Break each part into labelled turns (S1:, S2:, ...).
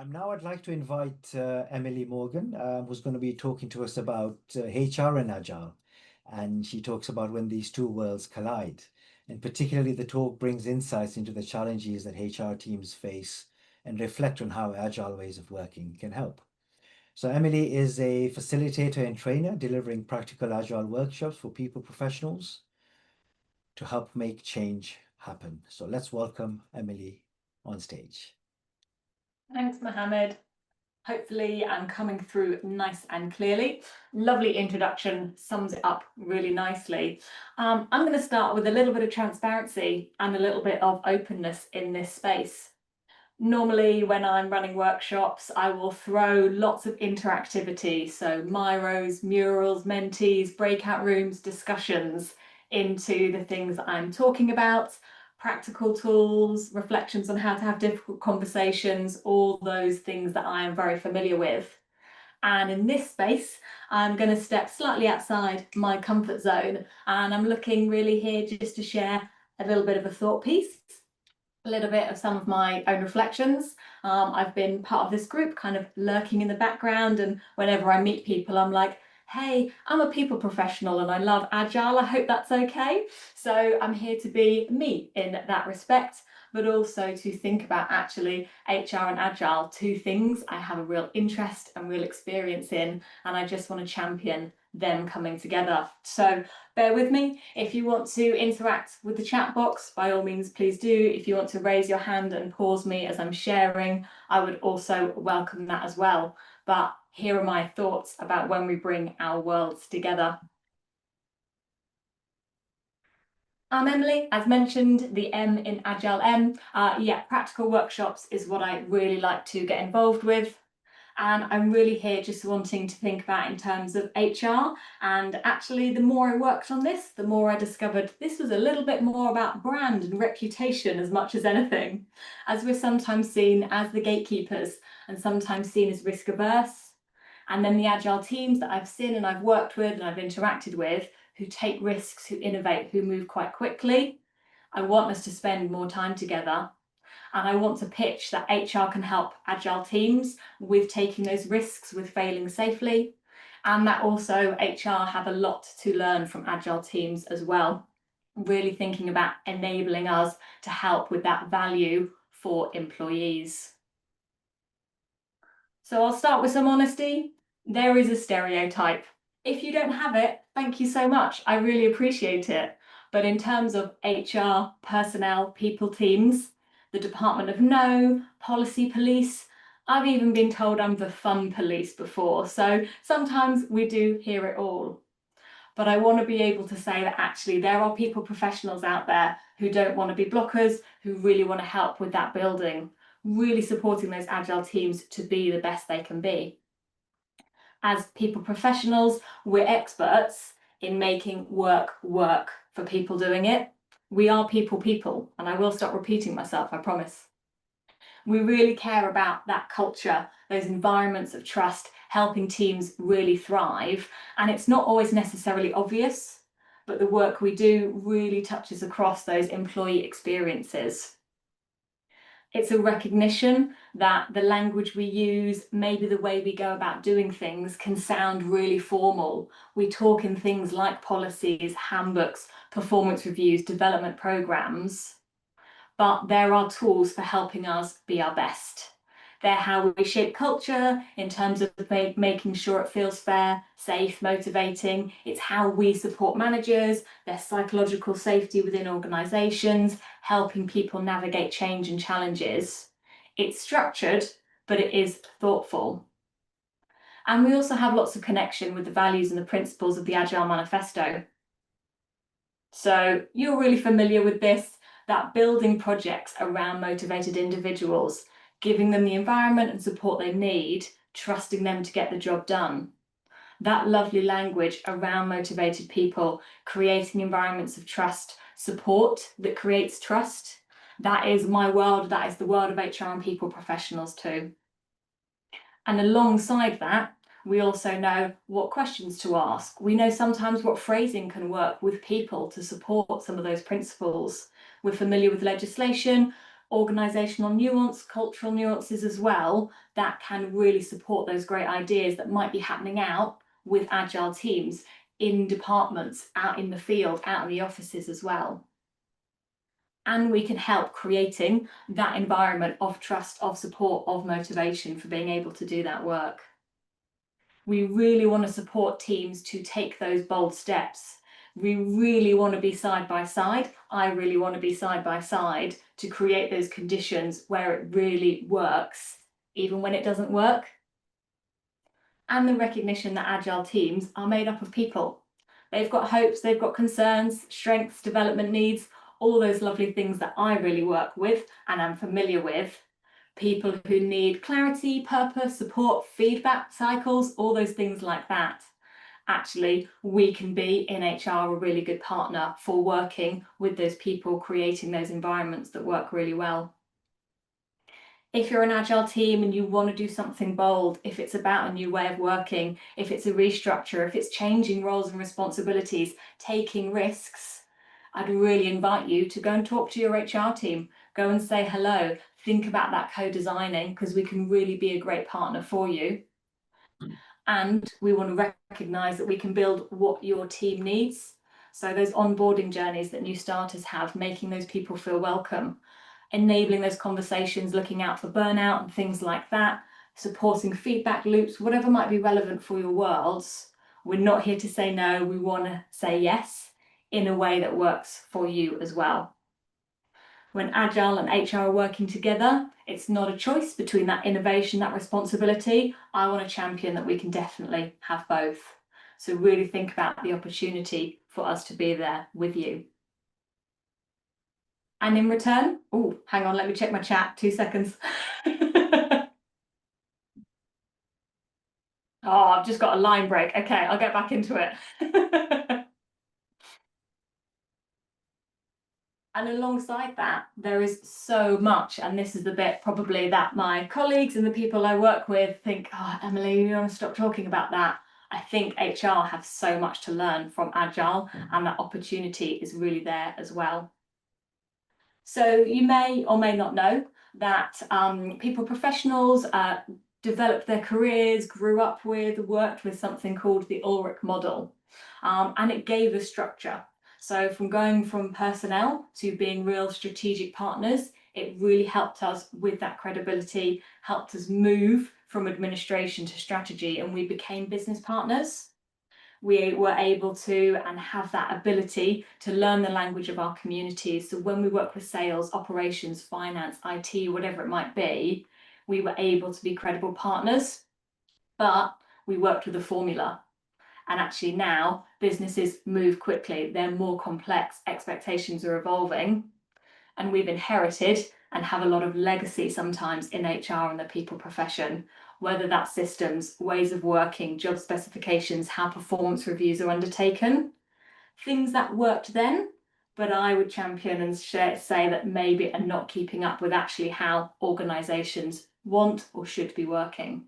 S1: Now I'd like to invite Emily Morgan, who's going to be talking to us about HR and Agile. And she talks about when these two worlds collide. And particularly, the talk brings insights into the challenges that HR teams face and reflect on how Agile ways of working can help. So, Emily is a facilitator and trainer delivering practical Agile workshops for people professionals to help make change happen. So, let's welcome Emily on stage.
S2: Thanks, Mohammed. Hopefully I'm coming through nice and clearly. Lovely introduction, sums it up really nicely. I'm going to start with a little bit of transparency and a little bit of openness in this space. Normally, when I'm running workshops, I will throw lots of interactivity, so Miros, murals, mentees, breakout rooms, discussions into the things that I'm talking about, practical tools, reflections on how to have difficult conversations, all those things that I am very familiar with. And in this space, I'm going to step slightly outside my comfort zone, and I'm looking really here just to share a little bit of a thought piece, a little bit of some of my own reflections. I've been part of this group, kind of lurking in the background, and whenever I meet people, I'm like, hey, I'm a people professional and I love Agile. I hope that's okay. So I'm here to be me in that respect, but also to think about actually HR and Agile, two things I have a real interest and real experience in, and I just want to champion them coming together. So bear with me. If you want to interact with the chat box, by all means, please do. If you want to raise your hand and pause me as I'm sharing, I would also welcome that as well. But here are my thoughts about when we bring our worlds together. Emily, as mentioned, the M in Agile M. Practical workshops is what I really like to get involved with. And I'm really here just wanting to think about in terms of HR. And actually, the more I worked on this, the more I discovered this was a little bit more about brand and reputation as much as anything, as we're sometimes seen as the gatekeepers and sometimes seen as risk averse. And then the Agile teams that I've seen and I've worked with and I've interacted with who take risks, who innovate, who move quite quickly. I want us to spend more time together. And I want to pitch that HR can help Agile teams with taking those risks, with failing safely. And that also HR have a lot to learn from Agile teams as well. Really thinking about enabling us to help with that value for employees. So I'll start with some honesty. There is a stereotype. If you don't have it, thank you so much. I really appreciate it. But in terms of HR, personnel, people teams, the Department of No, policy police, I've even been told I'm the fun police before. So sometimes we do hear it all. But I want to be able to say that actually there are people professionals out there who don't want to be blockers, who really want to help with that building, really supporting those Agile teams to be the best they can be. As people professionals, we're experts in making work work for people doing it. We are people, and I will stop repeating myself, I promise. We really care about that culture, those environments of trust, helping teams really thrive. And it's not always necessarily obvious, but the work we do really touches across those employee experiences. It's a recognition that the language we use, maybe the way we go about doing things, can sound really formal. We talk in things like policies, handbooks, performance reviews, development programs, but there are tools for helping us be our best. They're how we shape culture in terms of making sure it feels fair, safe, motivating. It's how we support managers, their psychological safety within organisations, helping people navigate change and challenges. It's structured, but it is thoughtful. And we also have lots of connection with the values and the principles of the Agile Manifesto. So you're really familiar with this, that building projects around motivated individuals, giving them the environment and support they need, trusting them to get the job done. That lovely language around motivated people, creating environments of trust, support that creates trust. That is my world. That is the world of HR and people professionals too. And alongside that, we also know what questions to ask. We know sometimes what phrasing can work with people to support some of those principles. We're familiar with legislation, organizational nuance, cultural nuances as well, that can really support those great ideas that might be happening out with agile teams in departments, out in the field, out in the offices as well. And we can help creating that environment of trust, of support, of motivation for being able to do that work. We really want to support teams to take those bold steps. We really want to be side by side. I really want to be side by side to create those conditions where it really works, even when it doesn't work. And the recognition that agile teams are made up of people. They've got hopes, they've got concerns, strengths, development needs, all those lovely things that I really work with and am familiar with. People who need clarity, purpose, support, feedback cycles, all those things like that. Actually, we can be in HR a really good partner for working with those people, creating those environments that work really well. If you're an agile team and you want to do something bold, if it's about a new way of working, if it's a restructure, if it's changing roles and responsibilities, taking risks, I'd really invite you to go and talk to your HR team, go and say hello, think about that co-designing, because we can really be a great partner for you. And we want to recognise that we can build what your team needs. So those onboarding journeys that new starters have, making those people feel welcome, enabling those conversations, looking out for burnout and things like that, supporting feedback loops, whatever might be relevant for your worlds. We're not here to say no, we want to say yes in a way that works for you as well. When Agile and HR are working together, it's not a choice between that innovation, that responsibility. I want to champion that we can definitely have both. So really think about the opportunity for us to be there with you. And in return, oh, hang on, let me check my chat, 2 seconds. Oh, I've just got a line break. Okay, I'll get back into it. And alongside that, there is so much, and this is the bit probably that my colleagues and the people I work with think, oh, Emily, you want to stop talking about that. I think HR have so much to learn from Agile, and that opportunity is really there as well. So you may or may not know that people professionals developed their careers, grew up with, worked with something called the Ulrich model, and it gave a structure. So from going from personnel to being real strategic partners, it really helped us with that credibility, helped us move from administration to strategy, and we became business partners. We were able to and have that ability to learn the language of our communities. So when we work with sales, operations, finance, IT, whatever it might be, we were able to be credible partners, but we worked with a formula. And actually now businesses move quickly, they're more complex, expectations are evolving, and we've inherited and have a lot of legacy sometimes in HR and the people profession, whether that's systems, ways of working, job specifications, how performance reviews are undertaken, things that worked then, but I would champion and say that maybe are not keeping up with actually how organisations want or should be working.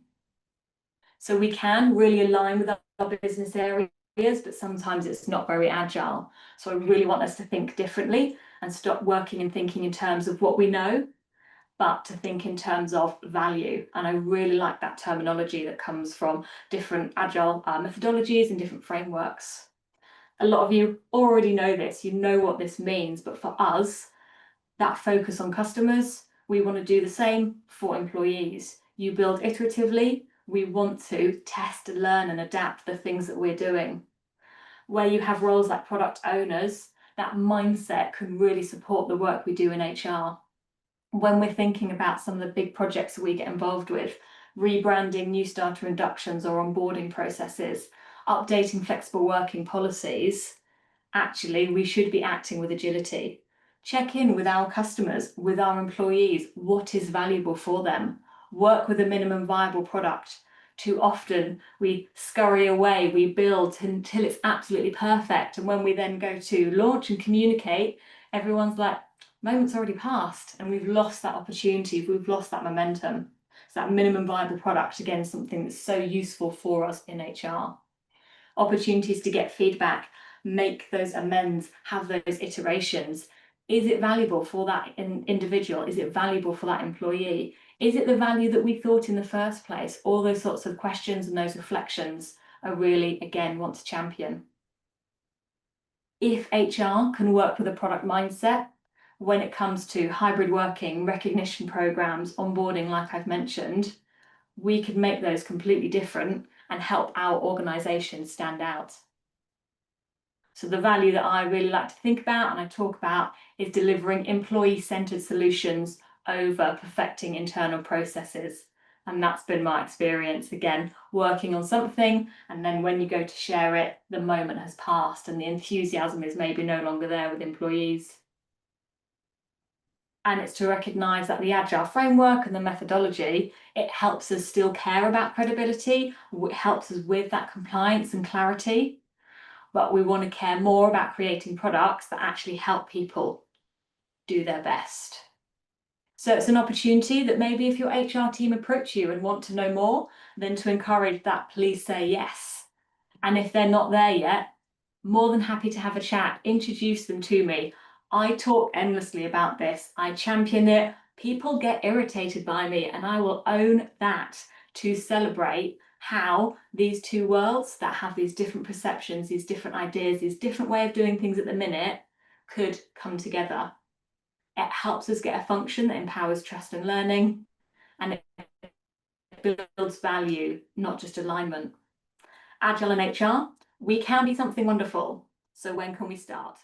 S2: So we can really align with our business areas, but sometimes it's not very agile. So I really want us to think differently and stop working and thinking in terms of what we know, but to think in terms of value. And I really like that terminology that comes from different agile methodologies and different frameworks. A lot of you already know this, you know what this means, but for us, that focus on customers, we want to do the same for employees. You build iteratively, we want to test, learn and adapt the things that we're doing. Where you have roles like product owners, that mindset can really support the work we do in HR. When we're thinking about some of the big projects that we get involved with, rebranding, new starter inductions or onboarding processes, updating flexible working policies, actually we should be acting with agility. Check in with our customers, with our employees, what is valuable for them. Work with a minimum viable product. Too often we scurry away, we build until it's absolutely perfect. And when we then go to launch and communicate, everyone's like, moment's already passed and we've lost that opportunity, we've lost that momentum. So that minimum viable product, again, is something that's so useful for us in HR. Opportunities to get feedback, make those amends, have those iterations, Is it valuable for that individual? Is it valuable for that employee? Is it the value that we thought in the first place? All those sorts of questions and those reflections I really, again, want to champion. If HR can work with a product mindset when it comes to hybrid working, recognition programs, onboarding, like I've mentioned, we could make those completely different and help our organization stand out. So the value that I really like to think about and I talk about is delivering employee-centered solutions over perfecting internal processes. And that's been my experience, again, working on something, and then when you go to share it, the moment has passed and the enthusiasm is maybe no longer there with employees. And it's to recognise that the Agile framework and the methodology, it helps us still care about credibility, it helps us with that compliance and clarity, but we want to care more about creating products that actually help people do their best. So it's an opportunity that maybe if your HR team approach you and want to know more, then to encourage that, please say yes. And if they're not there yet, more than happy to have a chat, introduce them to me. I talk endlessly about this. I champion it. People get irritated by me, and I will own that to celebrate how these two worlds that have these different perceptions, these different ideas, these different way of doing things at the minute could come together. It helps us get a function that empowers trust and learning, and it builds value, not just alignment. Agile and HR, we can be something wonderful. So when can we start?